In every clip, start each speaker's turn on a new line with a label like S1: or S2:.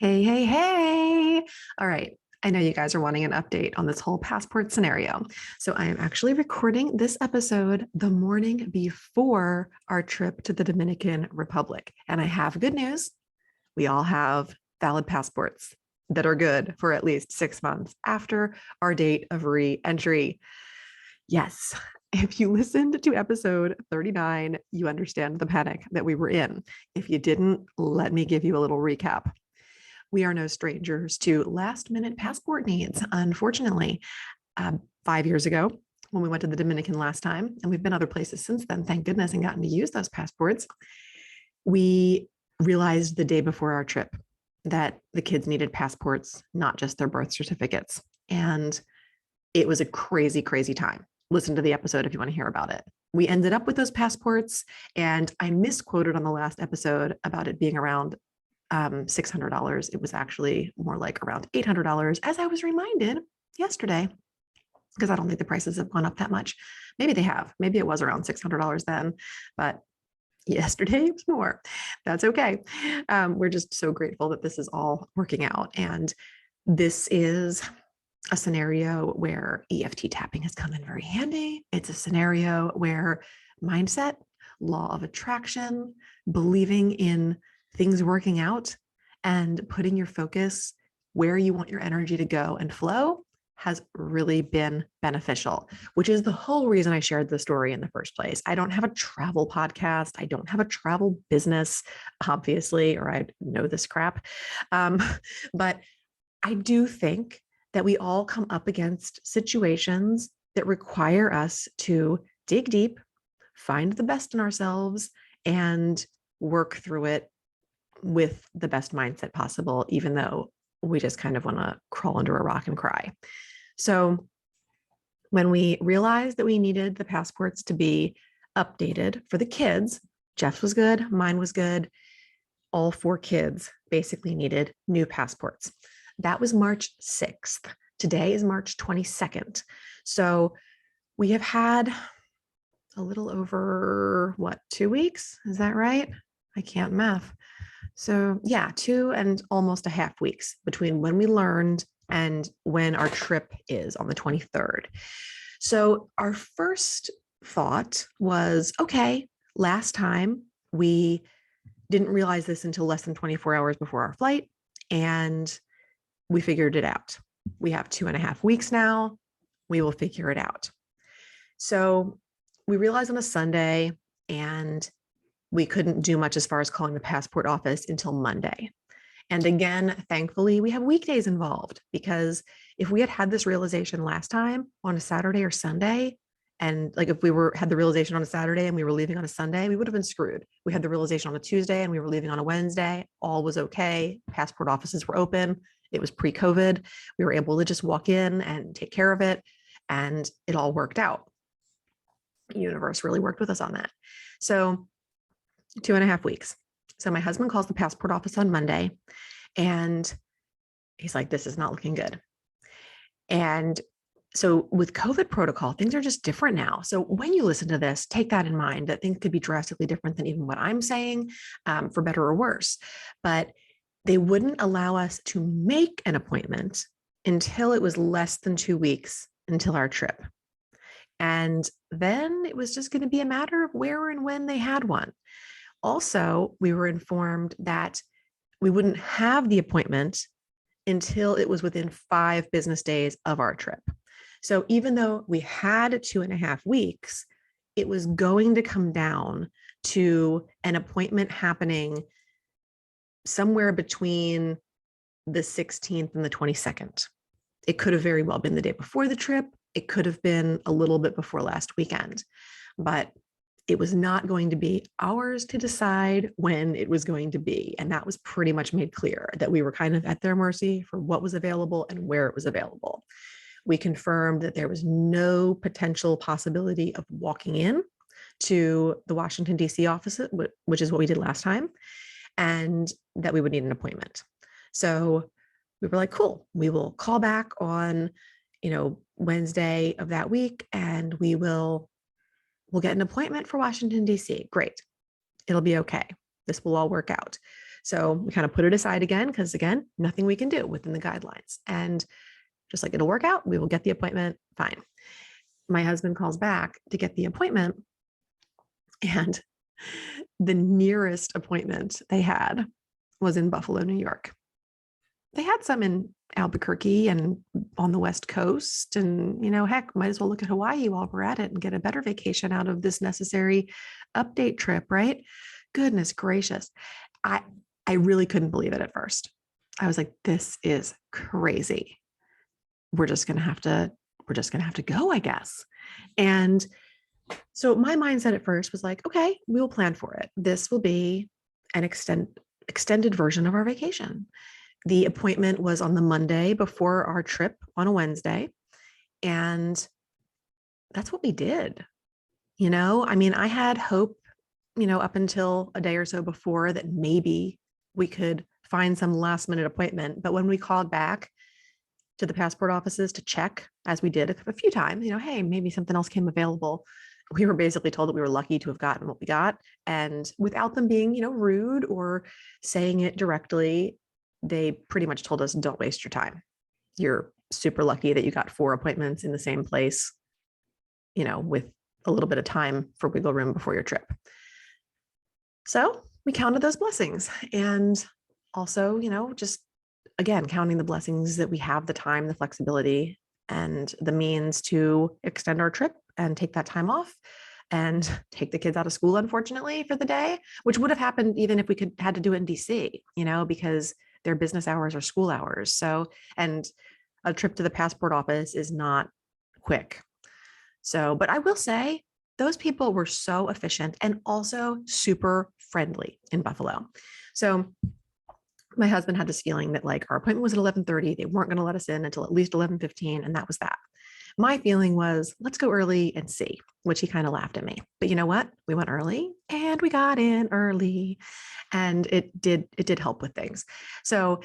S1: Hey, hey, hey. All right. I know you guys are wanting an update on this whole passport scenario. So I am actually recording this episode the morning before our trip to the Dominican Republic. And I have good news. We all have valid passports that are good for at least 6 months after our date of re-entry. Yes. If you listened to episode 39, you understand the panic that we were in. If you didn't, let me give you a little recap. We are no strangers to last minute passport needs. Unfortunately, 5 years ago, when we went to the Dominican last time, and we've been other places since then, thank goodness, and gotten to use those passports, we realized the day before our trip that the kids needed passports, not just their birth certificates. And it was a crazy, crazy time. Listen to the episode if you want to hear about it. We ended up with those passports, and I misquoted on the last episode about it being around $600. It was actually more like around $800, as I was reminded yesterday, because I don't think the prices have gone up that much. Maybe they have. Maybe it was around $600 then, but yesterday it was more. That's okay. We're just so grateful that this is all working out. And this is a scenario where EFT tapping has come in very handy. It's a scenario where mindset, law of attraction, believing in things working out, and putting your focus where you want your energy to go and flow has really been beneficial, which is the whole reason I shared the story in the first place. I don't have a travel podcast. I don't have a travel business, obviously, or I'd know this crap. But I do think that we all come up against situations that require us to dig deep, find the best in ourselves, and work through it with the best mindset possible, even though we just kind of want to crawl under a rock and cry. So when we realized that we needed the passports to be updated for the kids, Jeff's was good, mine was good. All four kids basically needed new passports. That was March 6th. Today is March 22nd. So we have had a little over, 2 weeks? Is that right? I can't math. So yeah, 2 and almost a half weeks between when we learned and when our trip is on the 23rd. So our first thought was, okay, last time we didn't realize this until less than 24 hours before our flight, and we figured it out. We have 2.5 weeks now. We will figure it out. So we realized on a Sunday, and we couldn't do much as far as calling the passport office until Monday. And again, thankfully, we have weekdays involved, because if we had had this realization last time on a Saturday or Sunday, and like if we had the realization on a Saturday and we were leaving on a Sunday, we would have been screwed. We had the realization on a Tuesday and we were leaving on a Wednesday. All was okay. Passport offices were open. It was pre-COVID. We were able to just walk in and take care of it, and it all worked out. The universe really worked with us on that. So 2.5 weeks. So my husband calls the passport office on Monday, and he's like, this is not looking good. And so with COVID protocol, things are just different now. So when you listen to this, take that in mind, that things could be drastically different than even what I'm saying, for better or worse. But they wouldn't allow us to make an appointment until it was less than 2 weeks until our trip. And then it was just going to be a matter of where and when they had one. Also, we were informed that we wouldn't have the appointment until it was within 5 business days of our trip. So even though we had 2.5 weeks, it was going to come down to an appointment happening somewhere between the 16th and the 22nd. It could have very well been the day before the trip. It could have been a little bit before last weekend, but it was not going to be ours to decide when it was going to be. And that was pretty much made clear, that we were kind of at their mercy for what was available and where it was available. We confirmed that there was no potential possibility of walking in to the Washington, D.C. office, which is what we did last time, and that we would need an appointment. So we were like, cool, we will call back on, Wednesday of that week, and we'll get an appointment for Washington, D.C. Great. It'll be okay. This will all work out. So we kind of put it aside again, because again, nothing we can do within the guidelines. And just like it'll work out, we will get the appointment. Fine. My husband calls back to get the appointment, and the nearest appointment they had was in Buffalo, New York. They had some in Albuquerque and on the West Coast. And, heck, might as well look at Hawaii while we're at it and get a better vacation out of this necessary update trip, right? Goodness gracious. I really couldn't believe it at first. I was like, this is crazy. We're just going to have to go, I guess. And so my mindset at first was like, okay, we will plan for it. This will be an extended version of our vacation. The appointment was on the Monday before our trip on a Wednesday. And that's what we did. I had hope, up until a day or so before that maybe we could find some last minute appointment. But when we called back to the passport offices to check, as we did a few times, hey, maybe something else came available. We were basically told that we were lucky to have gotten what we got. And without them being, rude or saying it directly, they pretty much told us, don't waste your time. You're super lucky that you got 4 appointments in the same place, with a little bit of time for wiggle room before your trip. So we counted those blessings, and also, just again, counting the blessings that we have the time, the flexibility, and the means to extend our trip and take that time off and take the kids out of school, unfortunately, for the day, which would have happened even if we had to do it in DC, because their business hours are school hours. So, and a trip to the passport office is not quick. So, but I will say those people were so efficient and also super friendly in Buffalo. So my husband had this feeling that like our appointment was at 11:30. They weren't going to let us in until at least 11:15. And that was that. My feeling was, let's go early and see, which he kind of laughed at me. But you know what? We went early and we got in early, and it did help with things. So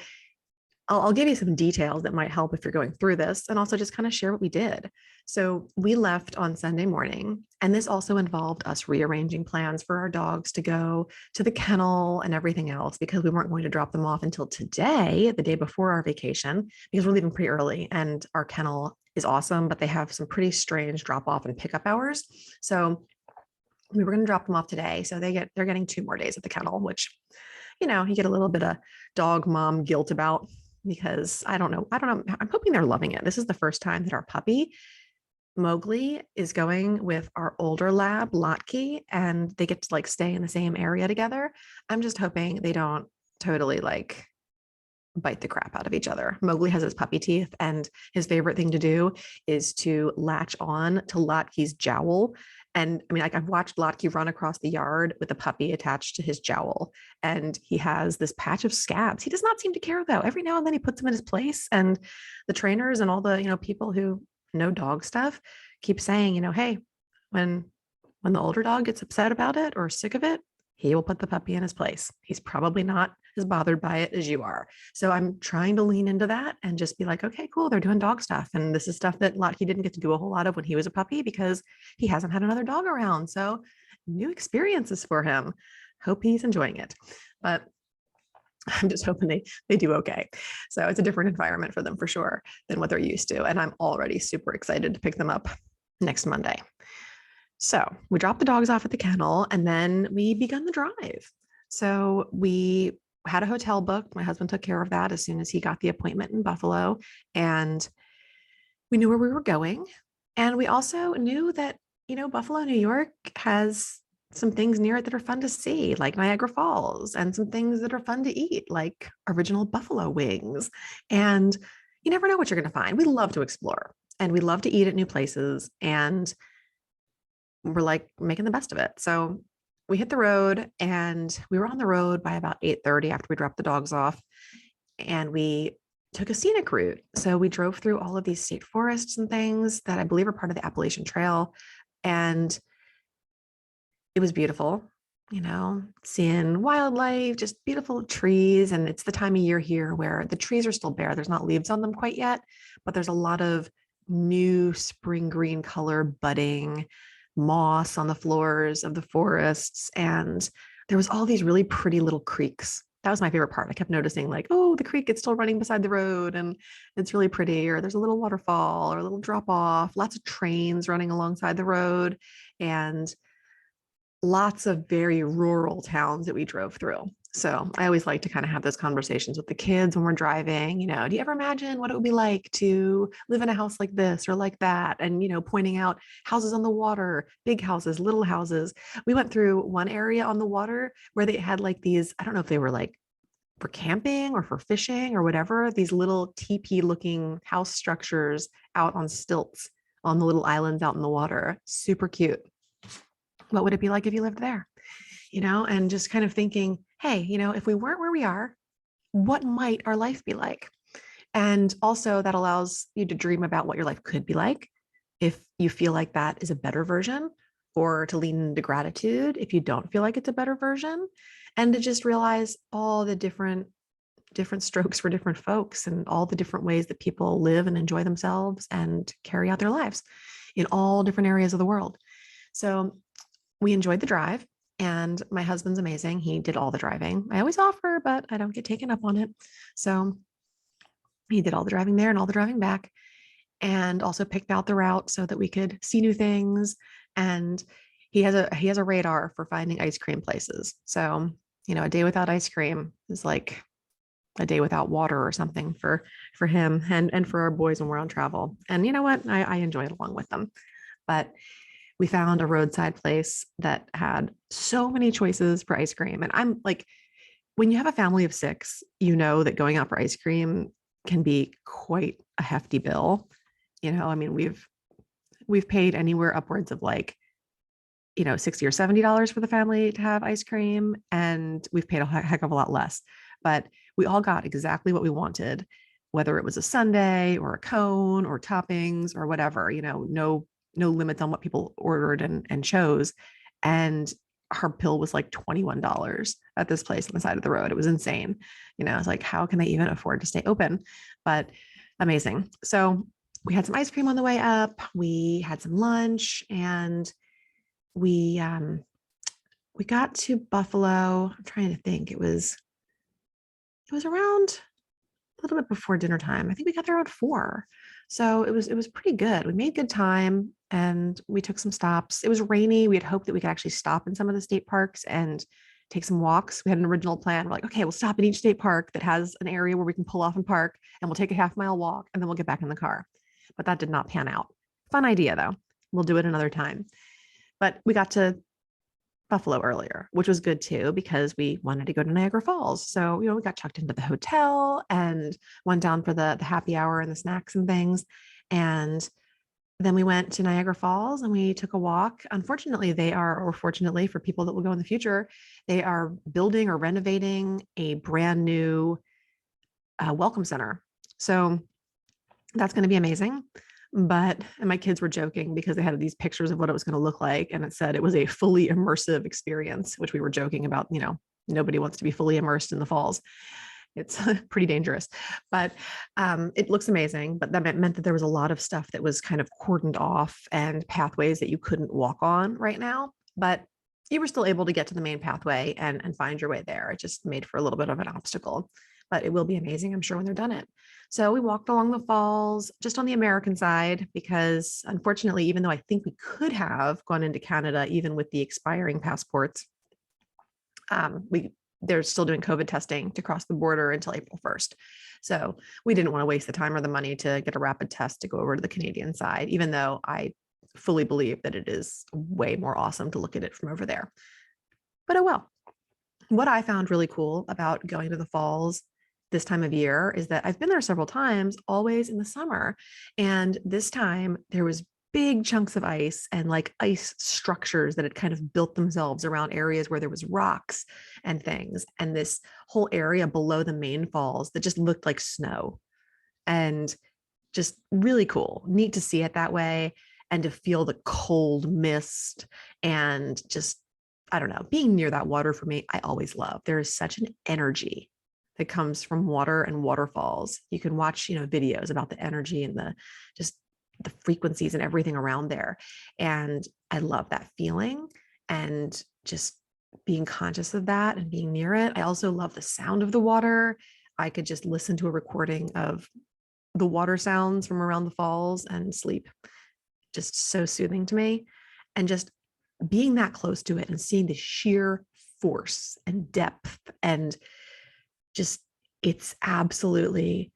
S1: I'll give you some details that might help if you're going through this, and also just kind of share what we did. So we left on Sunday morning, and this also involved us rearranging plans for our dogs to go to the kennel and everything else, because we weren't going to drop them off until today, the day before our vacation, because we're leaving pretty early, and our kennel is awesome, but they have some pretty strange drop off and pickup hours. So we were going to drop them off today. So they're getting 2 more days at the kennel, which, you get a little bit of dog mom guilt about, because I don't know. I'm hoping they're loving it. This is the first time that our puppy Mowgli is going with our older lab Lotkie, and they get to like stay in the same area together. I'm just hoping they don't totally like bite the crap out of each other. Mowgli has his puppy teeth, and his favorite thing to do is to latch on to Lotkie's jowl. And I mean, like, I've watched Lotkie run across the yard with a puppy attached to his jowl, and he has this patch of scabs. He does not seem to care though. Every now and then he puts them in his place, and the trainers and all the, people who know dog stuff keep saying, hey, when the older dog gets upset about it or sick of it, he will put the puppy in his place. He's probably not as bothered by it as you are. So I'm trying to lean into that and just be like, okay, cool. They're doing dog stuff. And this is stuff that Lottie didn't get to do a whole lot of when he was a puppy, because he hasn't had another dog around. So new experiences for him. Hope he's enjoying it. But I'm just hoping they do okay. So it's a different environment for them for sure than what they're used to. And I'm already super excited to pick them up next Monday. So we dropped the dogs off at the kennel, and then we begun the drive. So we had a hotel booked. My husband took care of that as soon as he got the appointment in Buffalo, and we knew where we were going. And we also knew that, Buffalo, New York has some things near it that are fun to see, like Niagara Falls, and some things that are fun to eat, like original buffalo wings. And you never know what you're going to find. We love to explore, and we love to eat at new places, and we're like making the best of it. So we hit the road, and we were on the road by about 8:30 after we dropped the dogs off, and we took a scenic route. So we drove through all of these state forests and things that I believe are part of the Appalachian Trail. And it was beautiful, seeing wildlife, just beautiful trees. And it's the time of year here where the trees are still bare. There's not leaves on them quite yet, but there's a lot of new spring green color budding, moss on the floors of the forests. And there was all these really pretty little creeks that was my favorite part. I kept noticing like, oh, the creek is still running beside the road and it's really pretty, or there's a little waterfall or a little drop off, lots of trains running alongside the road, and lots of very rural towns that we drove through. So I always like to kind of have those conversations with the kids when we're driving. Do you ever imagine what it would be like to live in a house like this or like that? And, pointing out houses on the water, big houses, little houses. We went through one area on the water where they had like these, I don't know if they were like for camping or for fishing or whatever, these little teepee looking house structures out on stilts on the little islands out in the water. Super cute. What would it be like if you lived there? And just kind of thinking, hey, if we weren't where we are, what might our life be like? And also that allows you to dream about what your life could be like if you feel like that is a better version, or to lean into gratitude if you don't feel like it's a better version, and to just realize all the different strokes for different folks and all the different ways that people live and enjoy themselves and carry out their lives in all different areas of the world. So we enjoyed the drive, and my husband's amazing. He did all the driving. I always offer, but I don't get taken up on it. So he did all the driving there and all the driving back, and also picked out the route so that we could see new things. And he has a radar for finding ice cream places. So, a day without ice cream is like a day without water or something for him and for our boys when we're on travel. And you know what? I enjoy it along with them. But we found a roadside place that had so many choices for ice cream. And I'm like, when you have a family of 6, that going out for ice cream can be quite a hefty bill. I mean, we've paid anywhere upwards of like, $60 or $70 for the family to have ice cream. And we've paid a heck of a lot less, but we all got exactly what we wanted, whether it was a sundae or a cone or toppings or whatever, no limits on what people ordered and chose. And our bill was like $21 at this place on the side of the road. It was insane. I was like, how can they even afford to stay open? But amazing. So we had some ice cream on the way up. We had some lunch, and we got to Buffalo. I'm trying to think. It was around a little bit before dinner time. I think we got there around 4. So it was pretty good. We made good time, and we took some stops. It was rainy. We had hoped that we could actually stop in some of the state parks and take some walks. We had an original plan. We're like, okay, we'll stop in each state park that has an area where we can pull off and park, and we'll take a half-mile walk, and then we'll get back in the car. But that did not pan out. Fun idea though. We'll do it another time. But we got to Buffalo earlier, which was good too, because we wanted to go to Niagara Falls. So, we got chucked into the hotel and went down for the happy hour and the snacks and things. And then we went to Niagara Falls and we took a walk. Unfortunately, or fortunately for people that will go in the future, they are building or renovating a brand new welcome center. So that's going to be amazing. And my kids were joking because they had these pictures of what it was going to look like. And it said it was a fully immersive experience, which we were joking about. Nobody wants to be fully immersed in the falls. It's pretty dangerous, but it looks amazing. But that meant that there was a lot of stuff that was kind of cordoned off and pathways that you couldn't walk on right now. But you were still able to get to the main pathway and find your way there. It just made for a little bit of an obstacle, but it will be amazing, I'm sure, when they're done it. So we walked along the falls just on the American side, because unfortunately, even though I think we could have gone into Canada, even with the expiring passports, they're still doing COVID testing to cross the border until April 1st. So we didn't want to waste the time or the money to get a rapid test to go over to the Canadian side, even though I fully believe that it is way more awesome to look at it from over there. But oh well. What I found really cool about going to the falls this time of year is that I've been there several times, always in the summer. And this time there was big chunks of ice and like ice structures that had kind of built themselves around areas where there was rocks and things. And this whole area below the main falls that just looked like snow, and just really cool, neat to see it that way and to feel the cold mist and just, I don't know, being near that water for me, I always love. There is such an energy that comes from water and waterfalls. You can watch, videos about the energy and the frequencies and everything around there. And I love that feeling, and just being conscious of that and being near it. I also love the sound of the water. I could just listen to a recording of the water sounds from around the falls and sleep. Just so soothing to me. And just being that close to it and seeing the sheer force and depth and just, it's absolutely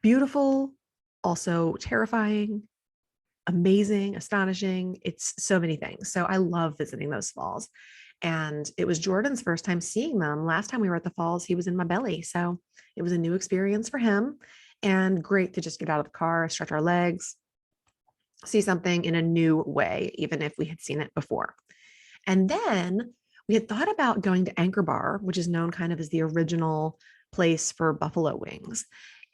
S1: beautiful, also terrifying, amazing, astonishing. It's so many things. So I love visiting those falls. And it was Jordan's first time seeing them. Last time we were at the falls, he was in my belly. So it was a new experience for him and great to just get out of the car, stretch our legs, see something in a new way, even if we had seen it before. And then we had thought about going to Anchor Bar, which is known kind of as the original place for buffalo wings.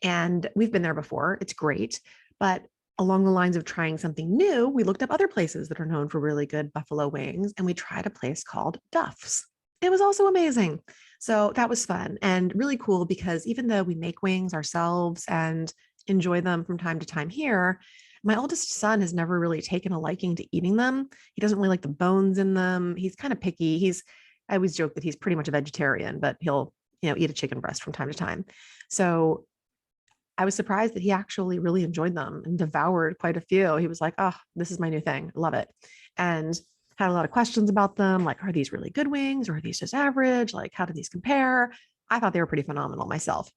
S1: And we've been there before. It's great. But along the lines of trying something new, we looked up other places that are known for really good buffalo wings. And we tried a place called Duff's. It was also amazing. So that was fun and really cool because even though we make wings ourselves and enjoy them from time to time here, my oldest son has never really taken a liking to eating them. He doesn't really like the bones in them. He's kind of picky. I always joke that he's pretty much a vegetarian, but he'll, eat a chicken breast from time to time. So I was surprised that he actually really enjoyed them and devoured quite a few. He was like, oh, this is my new thing. Love it. And had a lot of questions about them. Like, are these really good wings or are these just average? Like, how do these compare? I thought they were pretty phenomenal myself.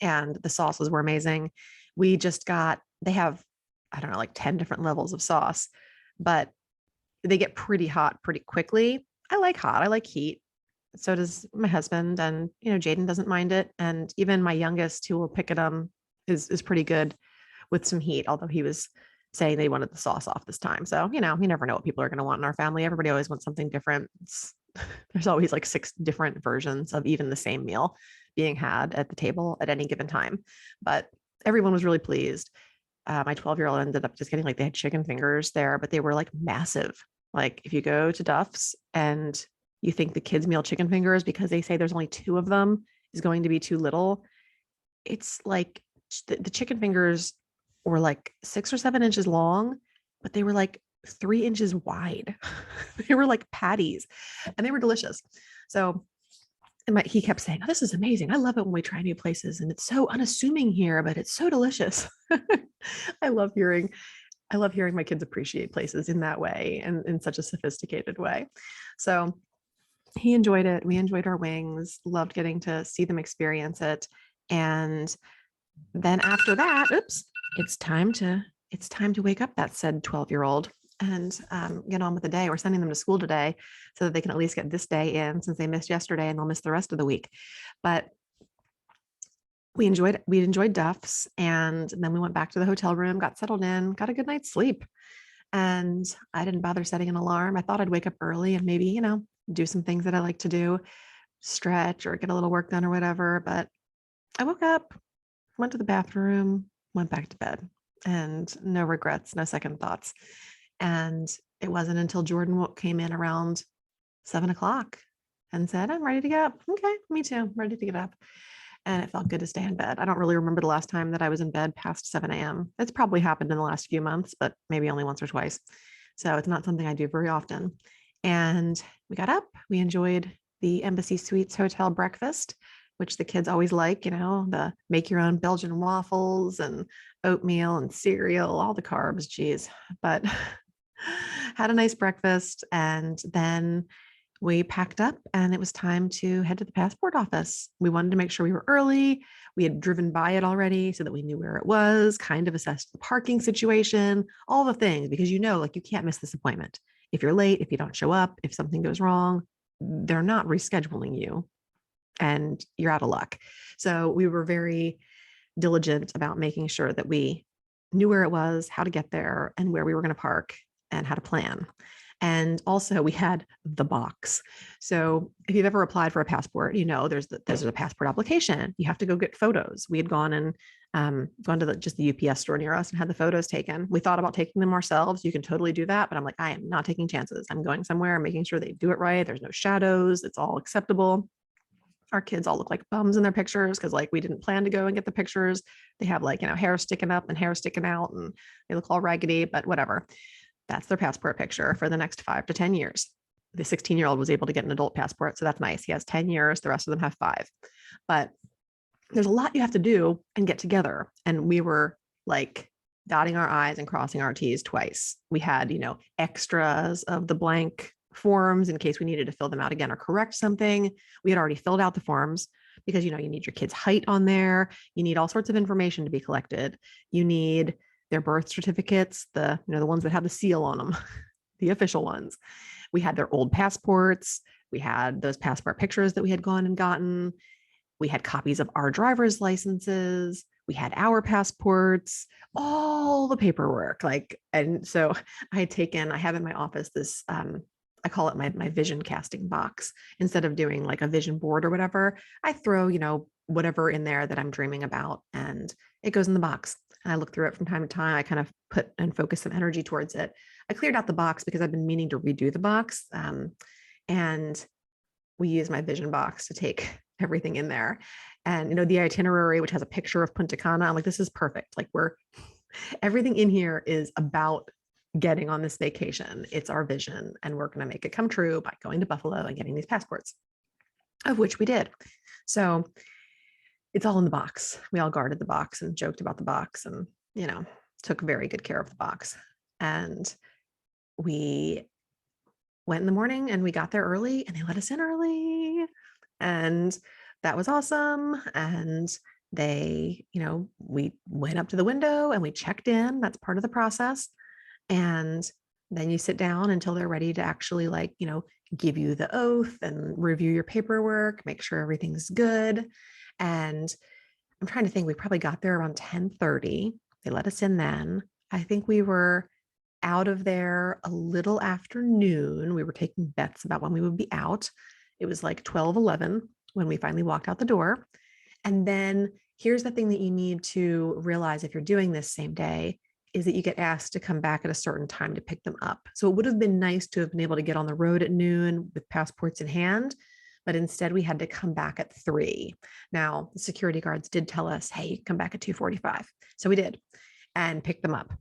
S1: And the sauces were amazing. They have, I don't know, like 10 different levels of sauce, but they get pretty hot pretty quickly. I like hot. I like heat. So does my husband. And, Jaden doesn't mind it. And even my youngest, who will pick it up, is pretty good with some heat, although he was saying they wanted the sauce off this time. So, you never know what people are going to want in our family. Everybody always wants something different. There's always like 6 different versions of even the same meal being had at the table at any given time. But everyone was really pleased. My 12-year-old ended up just getting they had chicken fingers there, but they were like massive. Like if you go to Duff's and you think the kids' meal chicken fingers, because they say there's only 2 of them, is going to be too little. It's like the chicken fingers were like 6 or 7 inches long, but they were like 3 inches wide. They were like patties and they were delicious. So he kept saying, oh, this is amazing. I love it when we try new places and it's so unassuming here, but it's so delicious. I love hearing my kids appreciate places in that way and in such a sophisticated way. So he enjoyed it. We enjoyed our wings, loved getting to see them experience it. And then after that, it's time to wake up that said 12-year-old and get on with the day. We're sending them to school today so that they can at least get this day in since they missed yesterday and they'll miss the rest of the week. But we enjoyed Duff's, and then we went back to the hotel room, got settled in, got a good night's sleep. And I didn't bother setting an alarm. I thought I'd wake up early and maybe, do some things that I like to do, stretch or get a little work done or whatever. But I woke up, went to the bathroom, went back to bed, and no regrets, no second thoughts. And it wasn't until Jordan came in around 7:00 and said, I'm ready to get up. Okay, me too. I'm ready to get up. And it felt good to stay in bed. I don't really remember the last time that I was in bed past 7 a.m. It's probably happened in the last few months, but maybe only once or twice. So it's not something I do very often. And we got up, we enjoyed the Embassy Suites hotel breakfast, which the kids always like, the make your own Belgian waffles and oatmeal and cereal, all the carbs, geez. But had a nice breakfast. And then we packed up and it was time to head to the passport office. We wanted to make sure we were early. We had driven by it already so that we knew where it was, kind of assessed the parking situation, all the things, because you can't miss this appointment. If you're late, if you don't show up, if something goes wrong, they're not rescheduling you and you're out of luck. So we were very diligent about making sure that we knew where it was, how to get there, and where we were going to park and how to plan. And also we had the box. So if you've ever applied for a passport, there's a passport application. You have to go get photos. We had gone and gone to just the UPS store near us and had the photos taken. We thought about taking them ourselves. You can totally do that. But I'm like, I am not taking chances. I'm going somewhere, making sure they do it right. There's no shadows. It's all acceptable. Our kids all look like bums in their pictures because we didn't plan to go and get the pictures. They have hair sticking up and hair sticking out and they look all raggedy, but whatever. That's their passport picture for the next 5 to 10 years. the 16-year-old was able to get an adult passport. So that's nice. He has 10 years. The rest of them have 5. But there's a lot you have to do and get together. And we were like dotting our I's and crossing our T's twice. We had, extras of the blank forms in case we needed to fill them out again or correct something. We had already filled out the forms because, you need your kid's height on there. You need all sorts of information to be collected. You need their birth certificates, the ones that have the seal on them, the official ones. We had their old passports. We had those passport pictures that we had gone and gotten. We had copies of our driver's licenses. We had our passports, all the paperwork. And so I have in my office this, I call it my vision casting box. Instead of doing like a vision board or whatever, I throw, whatever in there that I'm dreaming about, and it goes in the box. And I look through it from time to time. I kind of put and focus some energy towards it. I cleared out the box because I've been meaning to redo the box. And we use my vision box to take everything in there. And, the itinerary, which has a picture of Punta Cana, I'm like, this is perfect. Like everything in here is about getting on this vacation. It's our vision, and we're going to make it come true by going to Buffalo and getting these passports, of which we did. So it's all in the box. We all guarded the box and joked about the box and, took very good care of the box. And we went in the morning and we got there early, and they let us in early. And that was awesome. And they, we went up to the window and we checked in. That's part of the process. And then you sit down until they're ready to actually give you the oath and review your paperwork, make sure everything's good. And I'm trying to think, we probably got there around 10:30. They let us in then. I think we were out of there a little after noon. We were taking bets about when we would be out. It was like 12:11 when we finally walked out the door. And then here's the thing that you need to realize if you're doing this same day is that you get asked to come back at a certain time to pick them up. So it would have been nice to have been able to get on the road at noon with passports in hand, but instead we had to come back at 3. Now, the security guards did tell us, hey, come back at 2:45. So we did and picked them up.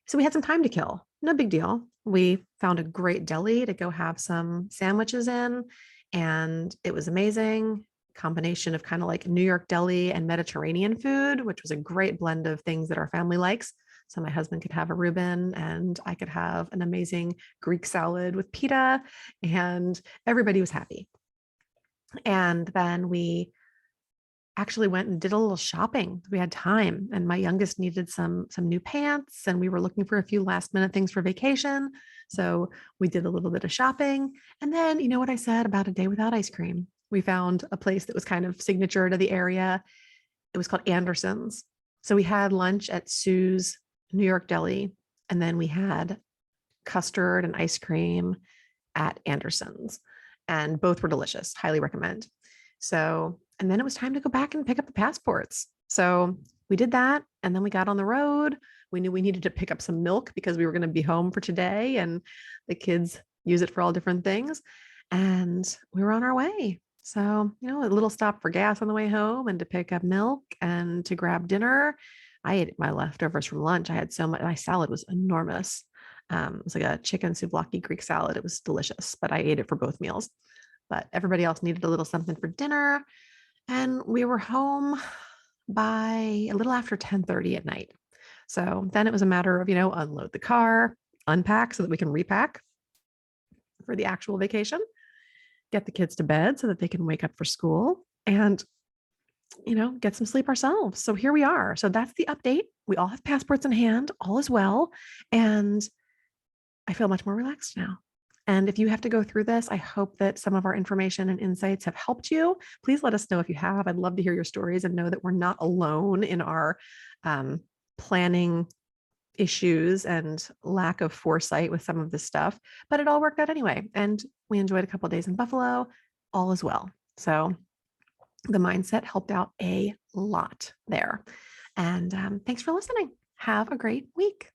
S1: So we had some time to kill. No big deal. We found a great deli to go have some sandwiches in, and it was amazing. Combination of kind of like New York deli and Mediterranean food, which was a great blend of things that our family likes. So my husband could have a Reuben and I could have an amazing Greek salad with pita, and everybody was happy. And then we actually went and did a little shopping. We had time, and my youngest needed some new pants, and we were looking for a few last minute things for vacation. So we did a little bit of shopping. And then, you know what I said about a day without ice cream? We found a place that was kind of signature to the area. It was called Anderson's. So we had lunch at Sue's New York Deli, and then we had custard and ice cream at Anderson's, and both were delicious. Highly recommend. So, and then it was time to go back and pick up the passports. So we did that, and then we got on the road. We knew we needed to pick up some milk because we were going to be home for today, and the kids use it for all different things. And we were on our way. So, a little stop for gas on the way home and to pick up milk and to grab dinner. I ate my leftovers from lunch. I had so much. My salad was enormous. It was like a chicken souvlaki Greek salad. It was delicious, but I ate it for both meals. But everybody else needed a little something for dinner. And we were home by a little after 10:30 at night. So then it was a matter of, unload the car, unpack so that we can repack for the actual vacation, get the kids to bed so that they can wake up for school, and, get some sleep ourselves. So here we are. So that's the update. We all have passports in hand, all is well. And I feel much more relaxed now. And if you have to go through this, I hope that some of our information and insights have helped you. Please let us know if you have. I'd love to hear your stories and know that we're not alone in our planning issues and lack of foresight with some of this stuff, but it all worked out anyway. And we enjoyed a couple of days in Buffalo, all is well. So the mindset helped out a lot there. And thanks for listening. Have a great week.